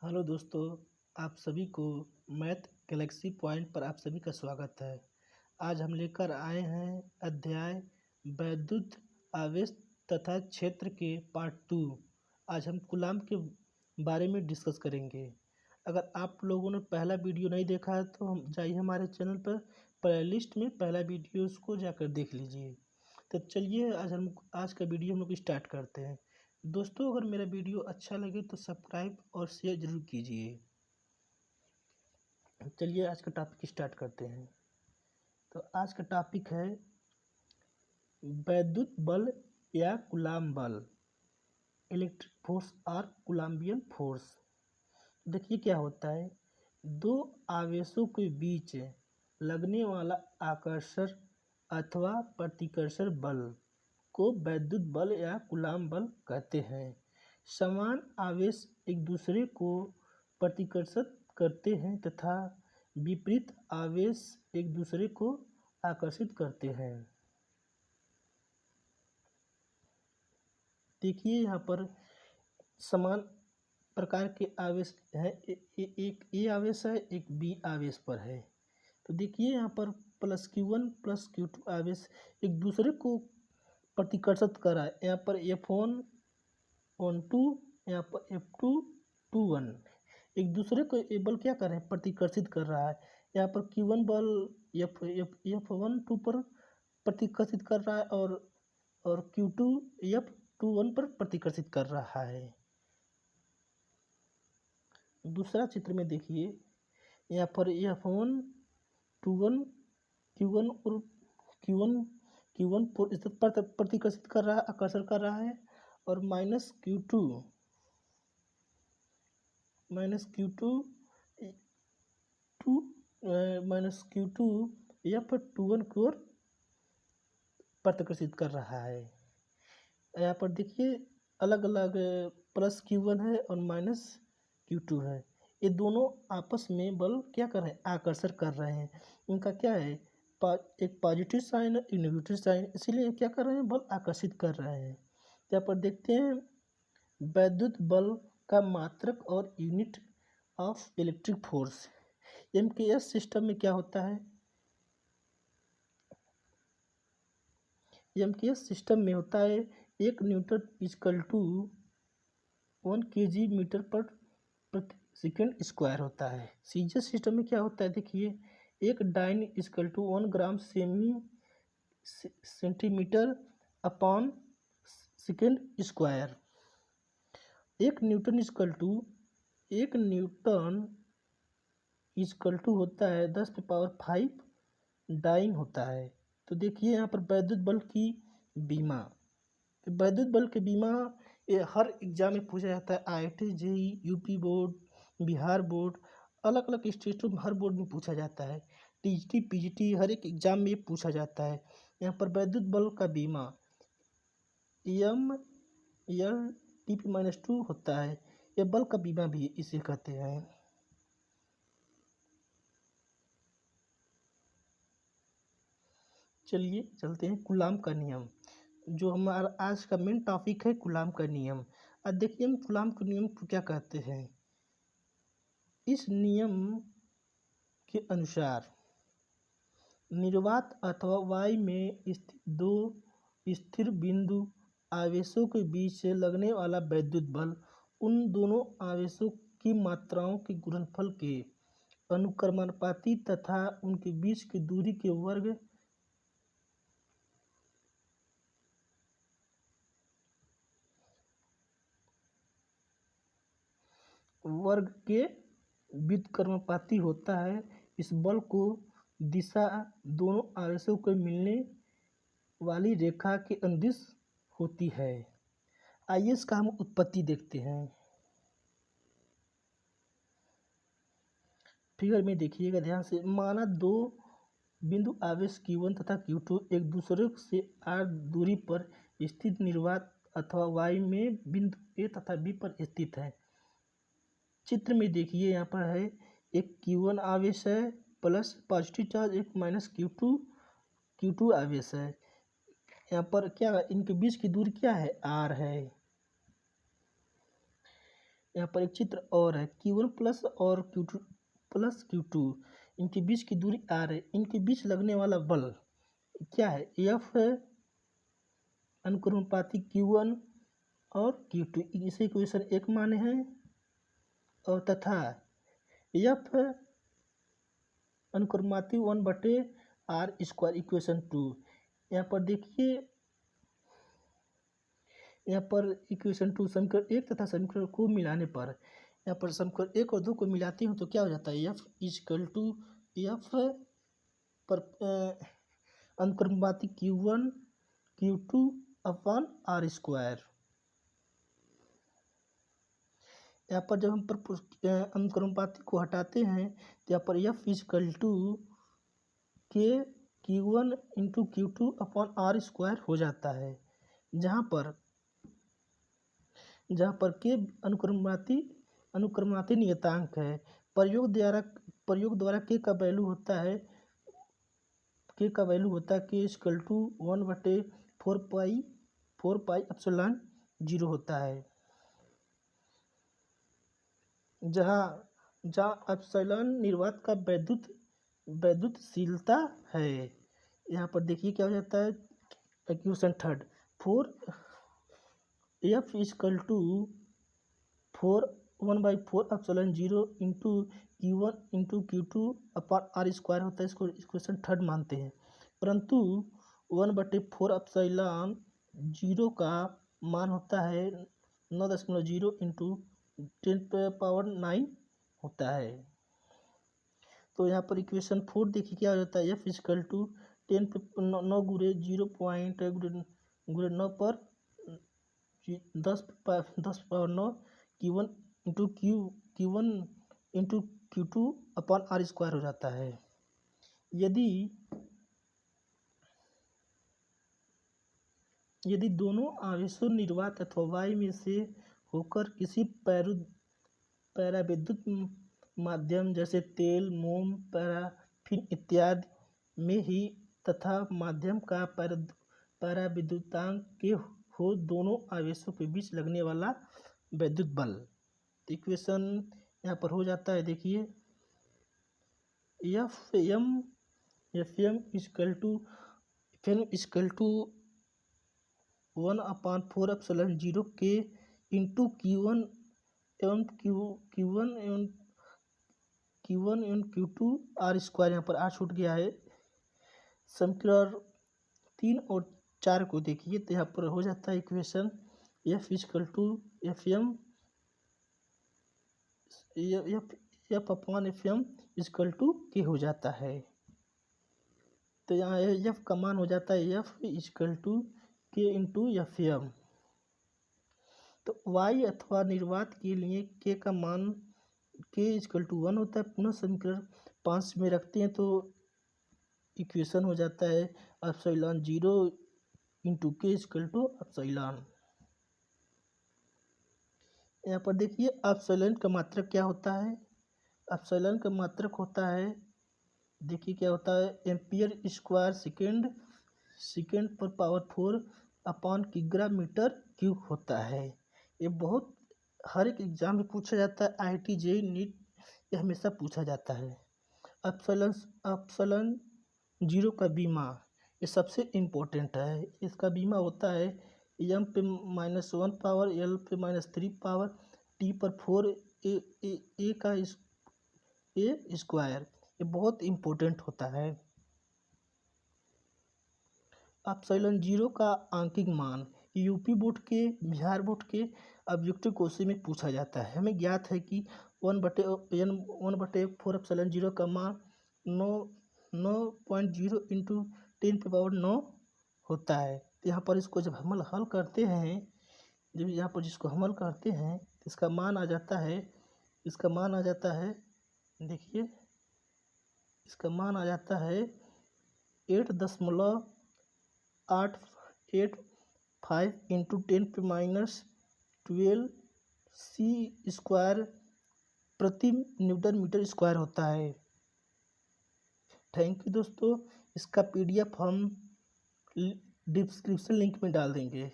Hello दोस्तों, आप सभी को मैथ गैलेक्सी पॉइंट पर आप सभी का स्वागत है। आज हम लेकर आए हैं अध्याय वैद्युत आवेश तथा क्षेत्र के पार्ट 2। आज हम कूलाम के बारे में डिस्कस करेंगे। अगर आप लोगों ने पहला वीडियो नहीं देखा है तो हम जाइए हमारे चैनल पर प्लेलिस्ट में पहला वीडियो उसको जाकर देख लीजिए। तो चलिए आज का वीडियो हम लोग स्टार्ट करते हैं। दोस्तों, अगर मेरा वीडियो अच्छा लगे तो सब्सक्राइब और शेयर जरूर कीजिए। चलिए आज का टॉपिक स्टार्ट करते हैं। तो आज का टॉपिक है वैद्युत बल या कूलाम बल, इलेक्ट्रिक फोर्स और कूलाम्बियन फोर्स। देखिए क्या होता है, दो आवेशों के बीच लगने वाला आकर्षण अथवा प्रतिकर्षण बल को वैद्युत बल या कूलाम बल कहते हैं। समान आवेश एक दूसरे को प्रतिकर्षित करते हैं तथा विपरीत आवेश एक दूसरे को आकर्षित करते हैं। देखिए यहाँ पर समान प्रकार के आवेश है, एक ए आवेश है, एक बी आवेश पर है। तो देखिए यहाँ पर +Q1 + Q2 आवेश एक दूसरे को प्रतिकर्षित कर रहा है। यहाँ पर F1 12, यहाँ पर F2 21 एक दूसरे को ये बल क्या कर रहे हैं, प्रतिकर्षित कर रहा है। यहाँ पर Q1 बल F1 2 पर प्रतिकर्षित कर रहा है और Q2 F21 पर प्रतिकर्षित कर रहा है। दूसरा चित्र में देखिए, यहाँ पर F1 21 Q1 और Q1 पर प्रतिकर्षित कर रहा है, आकर्षण कर रहा है, और -Q2 F21 की ओर प्रतिकर्षित कर रहा है। यहाँ पर देखिए अलग अलग +Q1 है और -Q2 है। ये दोनों आपस में बल क्या कर रहे हैं, आकर्षण कर रहे हैं। इनका क्या है, एक पॉजिटिव साइन है, एक नेगेटिव साइन, इसीलिए क्या कर रहे हैं, बल आकर्षित कर रहे हैं। यहाँ पर देखते हैं वैद्युत बल का मात्रक और unit of electric force. MKS system में क्या होता है, MKS सिस्टम में होता है 1 न्यूटन = 1 kg मीटर पर प्रति सेकेंड स्क्वायर होता है। सीजीएस सिस्टम में क्या होता है, देखिए 1 dyne = 1 gram centimetre upon second square. 1 newton होता है 10⁵ डाइन होता है। तो देखिए यहाँ पर वैद्युत बल की बीमा, वैद्युत बल के बीमा ये हर एग्जाम में पूछा जाता है। IIT, JEE, UP board, Bihar board, अलग अलग स्टेटों में हर बोर्ड में पूछा जाता है। TGT, PGT हर एक एग्जाम में पूछा जाता है। यहाँ पर वैद्युत बल का बीमा MLTP-2 होता है। यह बल का बीमा भी इसे कहते हैं। चलिए चलते हैं कूलाम का नियम, जो हमारा आज का मेन टॉपिक है, कूलाम का नियम। अब देखिए हम कूलाम के नियम को क्या कहते हैं। इस नियम के अनुसार निर्वात अथवा वाई में स्थित दो स्थिर बिंदु आवेशों के बीच से लगने वाला वैद्युत बल उन दोनों आवेशों की मात्राओं के गुणनफल के अनुक्रमानुपाती तथा उनके बीच की दूरी के वर्ग के व्युत्क्रमानुपाती होता है। इस बल को दिशा दोनों आवेशों को मिलने वाली रेखा के अनुदिश होती है। आइए इसका हम उत्पत्ति देखते हैं। फिगर में देखिएगा ध्यान से। माना दो बिंदु आवेश Q1 तथा Q2 एक दूसरे से r दूरी पर स्थित निर्वात अथवा y में बिंदु A तथा B पर स्थित है। चित्र में देखिए यहाँ पर है एक Q1 आवेश है प्लस पॉजिटिव चार्ज, एक -Q2 आवेश है। यहाँ पर क्या, इनके बीच की दूरी क्या है, r है। यहाँ पर एक चित्र और है, Q1 प्लस और Q2 प्लस Q2, इनके बीच की दूरी R है। इनके बीच लगने वाला बल क्या है? F है, अनुक्रमानुपाती Q1 और Q2, इसे इक्वेशन 1 माने हैं। और तथा F अनुक्रमाती 1/r² इक्वेशन 2। यहाँ पर देखिए, यहाँ पर इक्वेशन 2 समीकरण 1 तथा समीकरण को मिलाने पर, यहाँ पर समीकरण 1 और 2 को मिलाते हैं तो क्या हो जाता है? F इजकल टू F पर अनुक्रमाती Q1 Q2 अपॉन r²। यहाँ पर जब हम अनुक्रमानुपाती को हटाते हैं तो यहाँ पर F इजकल टू के Q1 into Q2 upon r² हो जाता है, जहाँ पर के अनुक्रमाती नियतांक है। प्रयोग द्वारा के का वैल्यू होता है, के इजकल टू 1/4 पाई एप्सिलॉन 0 होता है, जहाँ एप्सिलॉन निर्वात का वैद्युतशीलता है। यहाँ पर देखिए क्या हो जाता है, equation 3 F equal to 1/4 epsilon 0 into Q1 into Q2 upon r² होता है। इसको इक्वेशन 3 मानते हैं, परंतु 1/4 एप्सिलॉन 0 का मान होता है 9.0 इंटू 10⁹ होता है। तो यहाँ पर इक्वेशन 4 देखिए क्या हो जाता है, F इजकल टू 9 गुणे 0.9 पर 10⁹ Q1 into Q2 upon r² हो जाता है। यदि दोनों आवेशों निर्वात अथवा वायु में से होकर किसी परावैद्युत माध्यम जैसे तेल, मोम, पैराफिन इत्यादि में ही तथा माध्यम का पराविद्युतांक के हो दोनों आवेशों के बीच लगने वाला वैद्युत बल। इक्वेशन यहाँ पर हो जाता है, देखिए Fm इजकल टू 1/4 एप्सिलॉन 0 के इंटू Q1 एवं Q2 r²। यहाँ पर r छूट गया है। समीकरण 3 और 4 को देखिए तो यहाँ पर हो जाता है equation F equal to Fm equal to के हो जाता है। तो यहाँ F का मान हो जाता है F इजकल टू के इंटू Fm। तो वायु अथवा निर्वात के लिए के का मान के इजकल टू 1 होता है। पुनः समीकरण 5 में रखते हैं तो इक्वेशन हो जाता है एप्सिलॉन 0 इंटू के इजकल टू एप्सिलॉन। यहाँ पर देखिए एप्सिलॉन का मात्रक क्या होता है? एप्सिलॉन का मात्रक होता है, देखिए क्या होता है, एम्पियर स्क्वायर सेकेंड पर पावर 4 अपॉन किग्रा मीटर क्यूब होता है। ये बहुत हर एक एग्जाम में पूछा जाता है, IIT JEE नीट ये हमेशा पूछा जाता है। एप्सिलॉन 0 का बीमा ये सबसे इम्पोर्टेंट है। इसका बीमा होता है m पे -1 पावर l पे -3 पावर t पर 4 a का स्क्वायर, ये बहुत इम्पोर्टेंट होता है। एप्सिलॉन 0 का आंकिक मान यूपी बोर्ड के, बिहार बोर्ड के ऑब्जेक्टिव क्वेश्चन में पूछा जाता है। हमें ज्ञात है कि 1/4 एप्सिलॉन 0 का मान 9.0 इंटू 10⁹ होता है। तो यहाँ पर इसको जब हम हल करते हैं, जब यहाँ पर जिसको हम हल करते हैं तो इसका मान आ जाता है, देखिए इसका मान आ जाता है 8.885 इंटू 10⁻12 c² प्रति न्यूटन मीटर स्क्वायर होता है। थैंक यू दोस्तों, इसका PDF हम डिस्क्रिप्शन लिंक में डाल देंगे।